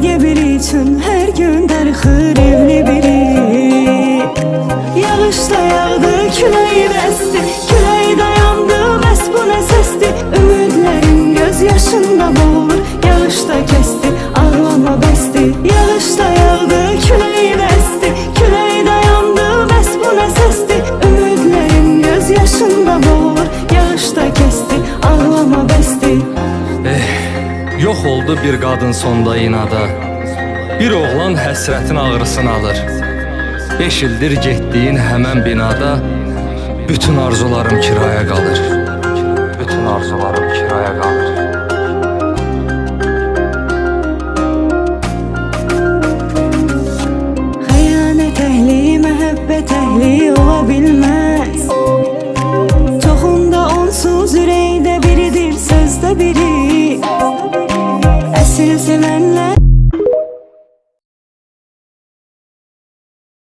özge biri için her gün darıxır evli biri. Yağışda yağdı, külək bəsdi, külək dayandı, bəs bu nə səsdi? Ümidlərin göz yaşında boğulur, yağışda kəsdi, ağlama bəsdi. Yağışda yağdı, külək bəsdi, külək dayandı, bəs bu nə səsdi? Ümidlərin göz yaşında boğulur, yağışda kəsdi, ağlama bəsdi. Yox oldu bir qadın sonda inada, bir oğlan həsrətin ağrısını alır. 5 ildir getdiyin həmən binada bütün arzularım kiraya qalır. Bütün arzularım kiraya qalır. Xəyanət əhli, məhəbbət əhli ola bilməz. Çoxunda onsuz ürəkdə biridir, sözdə biri. Əsl sevənlər